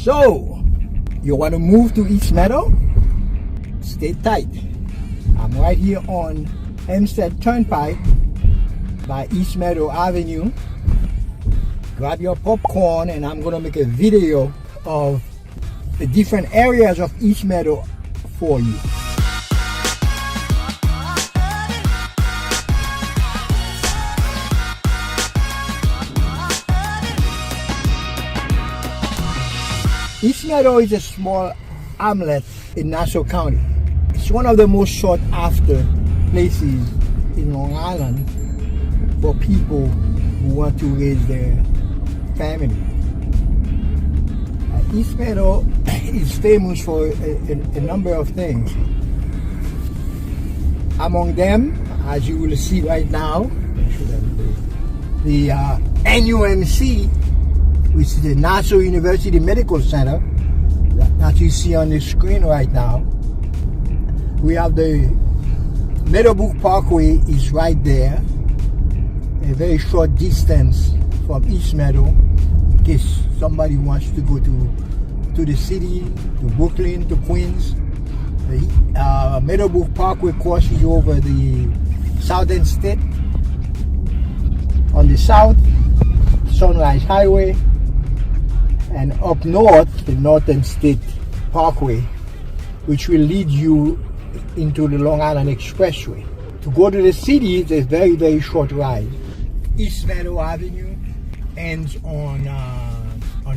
So, you want to move to East Meadow? Stay tight. I'm right here on Hempstead Turnpike by East Meadow Avenue. Grab your popcorn and I'm going to make a video of the different areas of East Meadow for you. East Meadow is a small hamlet in Nassau County. It's one of the most sought after places in Long Island for people who want to raise their family. East Meadow is famous for a number of things. Among them, as you will see right now, the NUMC, which is the Nassau University Medical Center that you see on the screen right now. We have the Meadowbrook Parkway is right there, a very short distance from East Meadow, in case somebody wants to go to the city, to Brooklyn, to Queens. The Meadowbrook Parkway crosses over the Southern State. On the south, Sunrise Highway, and up north, the Northern State Parkway, which will lead you into the Long Island Expressway. To go to the city, it's a very, very short ride. East Meadow Avenue ends on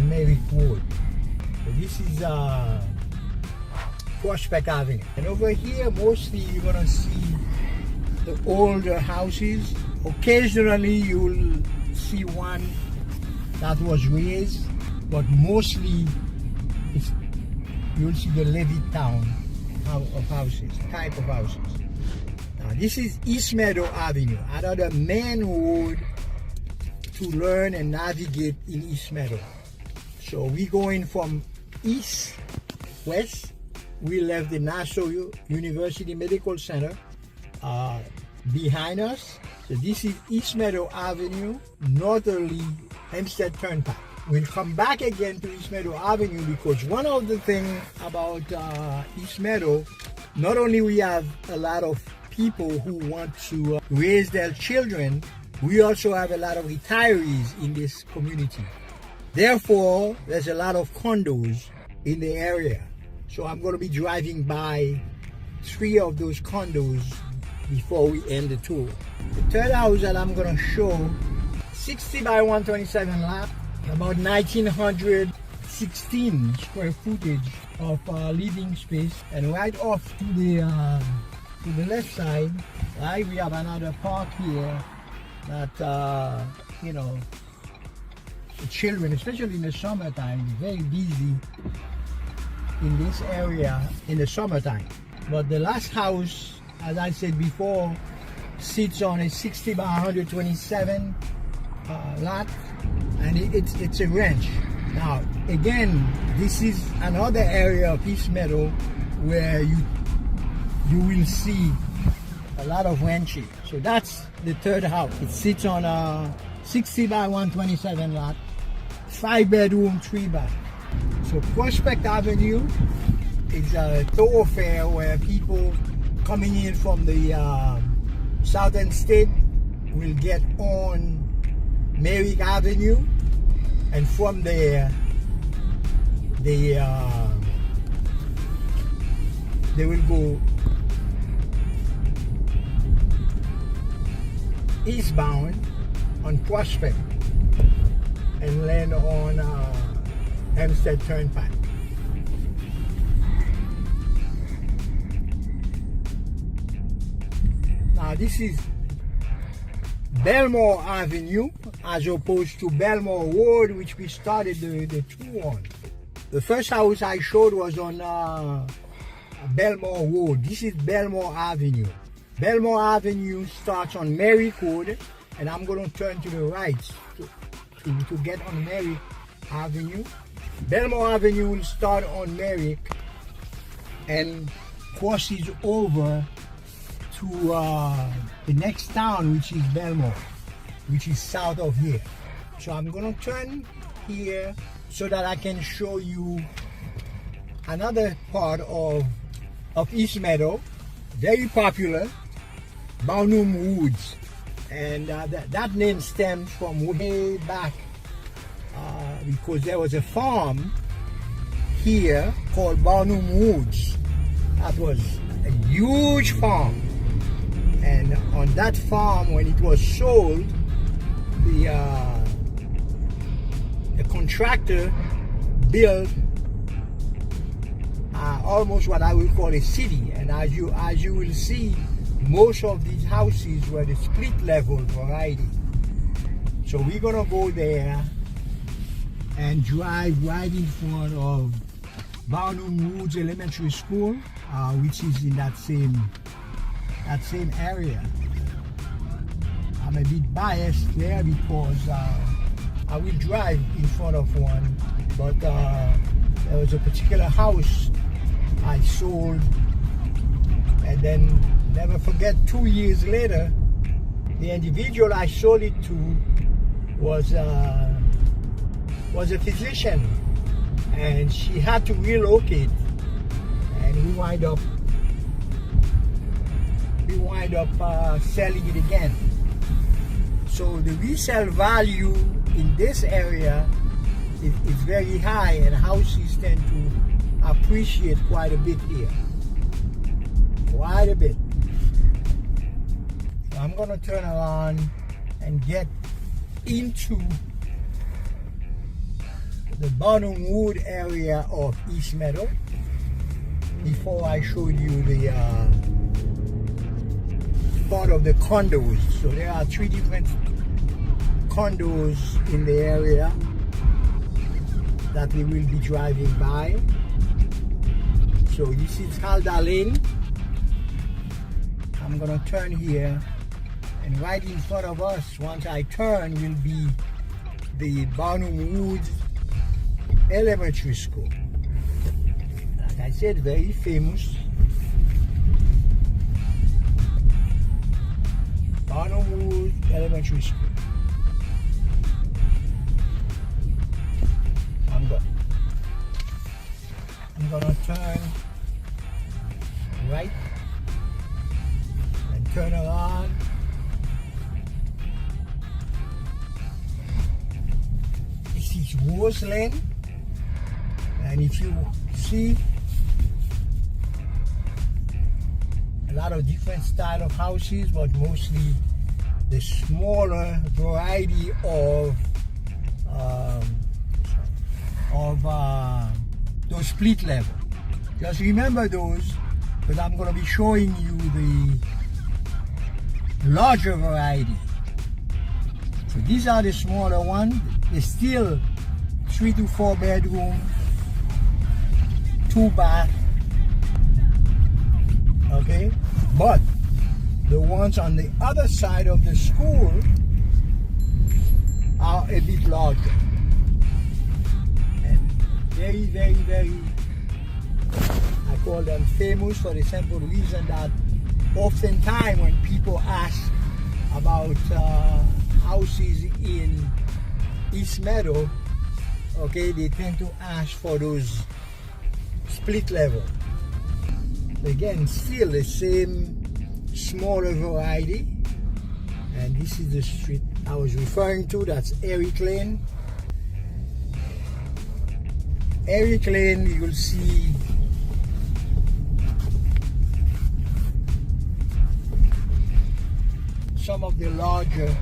Merrick Road. So this is Prospect Avenue. And over here, mostly you're gonna see the older houses. Occasionally, you'll see one that was raised, but mostly you'll see the Levittown type of houses. Now this is East Meadow Avenue, another main road to learn and navigate in East Meadow. So we're going from east, west. We left the Nassau University Medical Center behind us. So this is East Meadow Avenue, northerly Hempstead Turnpike. We'll come back again to East Meadow Avenue because one of the things about East Meadow, not only we have a lot of people who want to raise their children, we also have a lot of retirees in this community. Therefore, there's a lot of condos in the area. So I'm going to be driving by 3 of those condos before we end the tour. The third house that I'm going to show, 60 by 127 lot, about 1916 square footage of living space, and right off to the left side, right, we have another park here that you know, the children, especially in the summertime, very busy in this area in the summertime. But the last house, as I said before, sits on a 60 by 127 lot, and it's a ranch. Now again, this is another area of East Meadow where you will see a lot of ranching. So that's the third house. It sits on a 60 by 127 lot, 5 bedroom, 3 bath. So Prospect Avenue is a thoroughfare where people coming in from the Southern State will get on Merrick Avenue, and from there they will go eastbound on Prospect and land on Hempstead Turnpike. Now this is Belmore Avenue as opposed to Belmore Road, which we started the tour on. The first house I showed was on Belmore Road. This is Belmore Avenue. Belmore Avenue starts on Merrick Road, and I'm going to turn to the right to get on Merrick Avenue. Belmore Avenue will start on Merrick and crosses over to the next town, which is Belmore, which is south of here. So I'm gonna turn here so that I can show you another part of East Meadow, very popular, Barnum Woods. And that name stems from way back because there was a farm here called Barnum Woods. That was a huge farm. And on that farm, when it was sold, the contractor built almost what I would call a city. And as you will see, most of these houses were the split level variety. So we're gonna go there and drive right in front of Barnum Woods Elementary School, which is in that same area. I'm a bit biased there because I will drive in front of one, but there was a particular house I sold, and then never forget, 2 years later, the individual I sold it to was a physician, and she had to relocate, and we wind up selling it again. So the resale value in this area is very high, and houses tend to appreciate quite a bit here. Quite a bit. So I'm gonna turn around and get into the Barnum Wood area of East Meadow before I show you the part of the condos. So there are 3 different condos in the area that we will be driving by. So this is Halda Lane. I'm gonna turn here, and right in front of us, once I turn, will be the Barnum Woods Elementary School. Like I said, very famous. Barnum Woods Elementary School. I'm gonna turn right and turn around. This is Rose Lane, and if you see a lot of different style of houses, but mostly the smaller variety of those split level. Just remember those, because I'm going to be showing you the larger variety. So these are the smaller ones. They're still 3 to 4 bedroom, 2 bath. Okay, but the ones on the other side of the school are a bit larger. And very, very, very, I call them famous for the simple reason that oftentimes when people ask about houses in East Meadow, okay, they tend to ask for those split level. Again, still the same smaller variety. And this is the street I was referring to. That's Eric Lane. Eric Lane, you will see some of the larger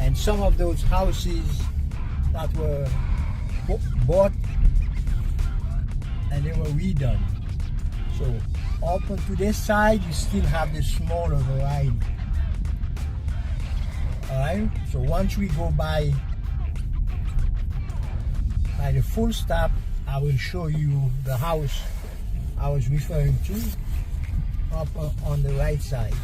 and some of those houses that were bought and they were redone. So up onto this side, you still have the smaller variety. Alright, so once we go by the full stop, I will show you the house I was referring to up on the right side.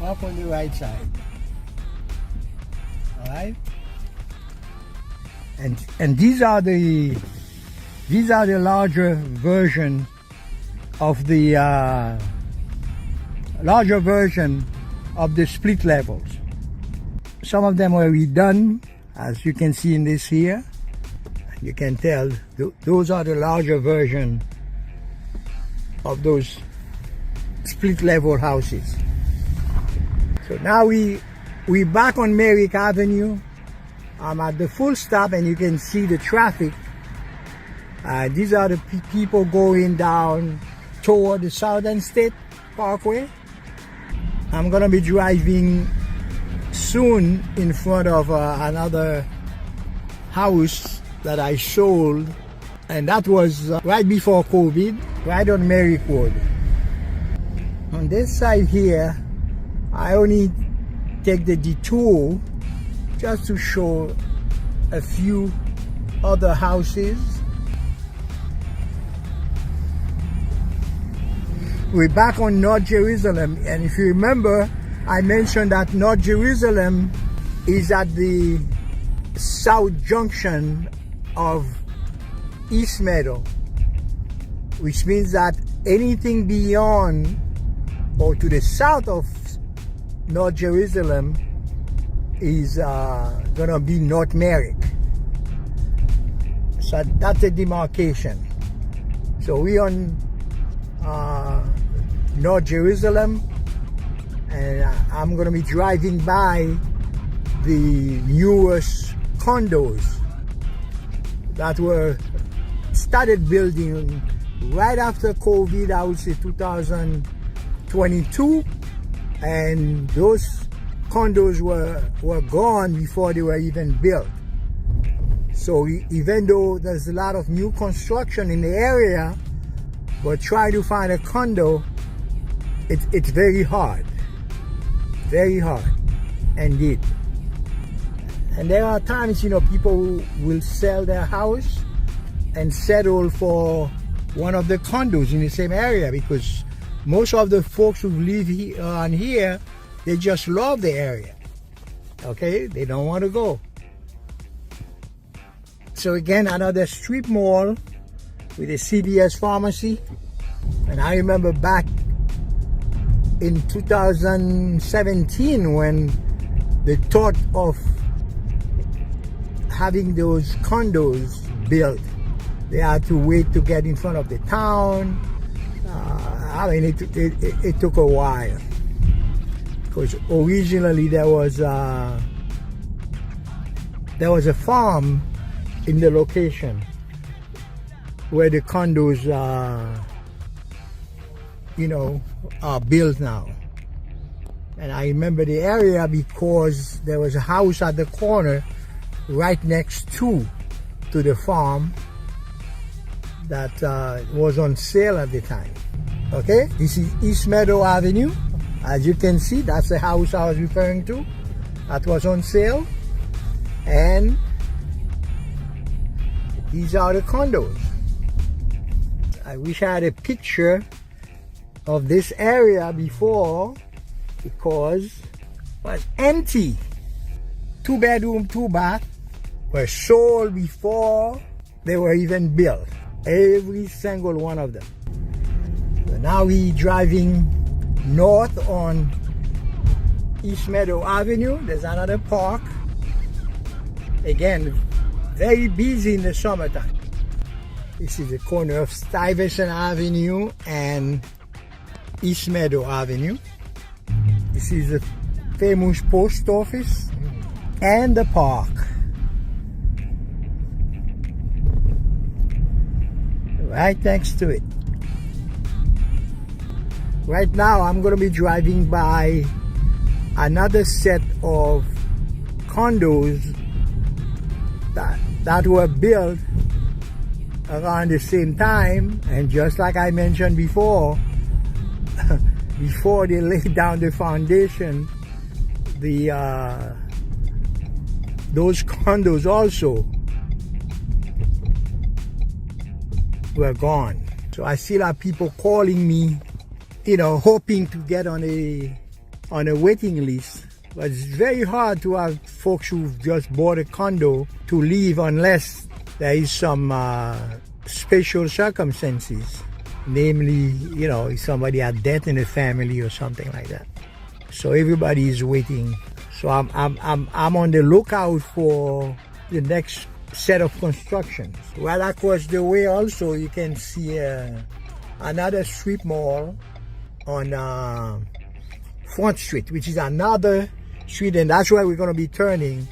Up on the right side. Alright? And these are the larger version of the split levels. some of them were redone, as you can see in this here. You can tell those are the larger version of those split level houses. So now we back on Merrick Avenue. I'm at the full stop and you can see the traffic. These are the people going down toward the Southern State Parkway. I'm gonna be driving soon in front of another house that I sold, and that was right before COVID, right on Merrick Road. On this side here, I only take the detour just to show a few other houses. We're back on North Jerusalem, and if you remember, I mentioned that North Jerusalem is at the south junction of East Meadow, which means that anything beyond or to the south of North Jerusalem is gonna be North Merrick. So that's a demarcation. So we on North Jerusalem, and I'm gonna be driving by the newest condos that were started building right after COVID, I would say 2022, and those condos were gone before they were even built. So even though there's a lot of new construction in the area, but try to find a condo, it's very hard indeed. And there are times, you know, people will sell their house and settle for one of the condos in the same area, because most of the folks who live here, they just love the area. Okay, they don't want to go. So again, another strip mall with a CVS pharmacy. And I remember back in 2017 when the thought of having those condos built, they had to wait to get in front of the town. I mean, it took a while, because originally there was a farm in the location where the condos are built now. And I remember the area because there was a house at the corner right next to the farm that was on sale at the time. Okay, this is East Meadow Avenue. As you can see, that's the house I was referring to that was on sale, and these are the condos. I wish I had a picture of this area before, because it was empty. 2 bedroom, 2 bath were sold before they were even built. Every single one of them. So now we driving north on East Meadow Avenue. There's another park. Again, very busy in the summertime. This is the corner of Stuyvesant Avenue and East Meadow Avenue. This is the famous post office and the park. Right next to it. Right now I'm going to be driving by another set of condos that were built around the same time, and just like I mentioned before, before they laid down the foundation, those condos also were gone. So I still have people calling me, hoping to get on a waiting list. But it's very hard to have folks who've just bought a condo to leave unless there is some special circumstances. Namely, if somebody had death in the family or something like that. So everybody is waiting. So I'm on the lookout for the next set of constructions. Right across the way also you can see another strip mall on Front Street, which is another street, and that's where we're going to be turning.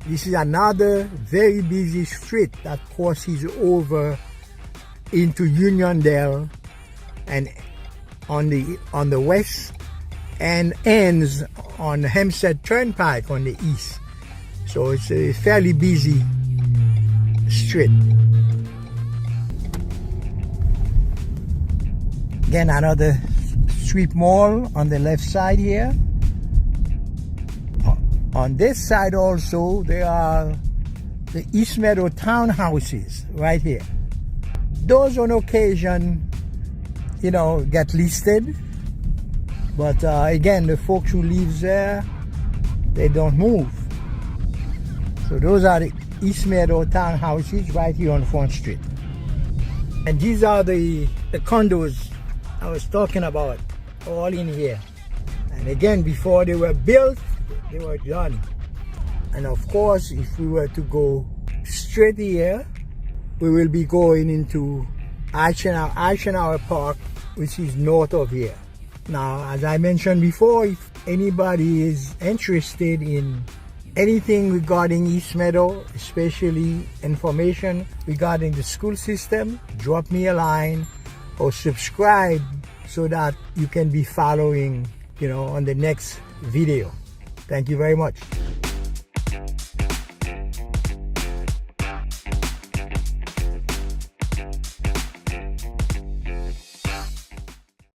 This is another very busy street that crosses over into Uniondale and on the west, and ends on Hempstead Turnpike on the east. So it's a fairly busy street. Again, another strip mall on the left side here. On this side also, there are the East Meadow townhouses right here. Those on occasion, you know, get listed. But again, the folks who live there, they don't move. So those are the East Meadow townhouses right here on Front Street. And these are the condos I was talking about, all in here. And again, before they were built, they were done. And of course, if we were to go straight here, we will be going into Eisenhower Park, which is north of here. Now, as I mentioned before, if anybody is interested in anything regarding East Meadow, especially information regarding the school system, drop me a line or subscribe so that you can be following, you know, on the next video. Thank you very much.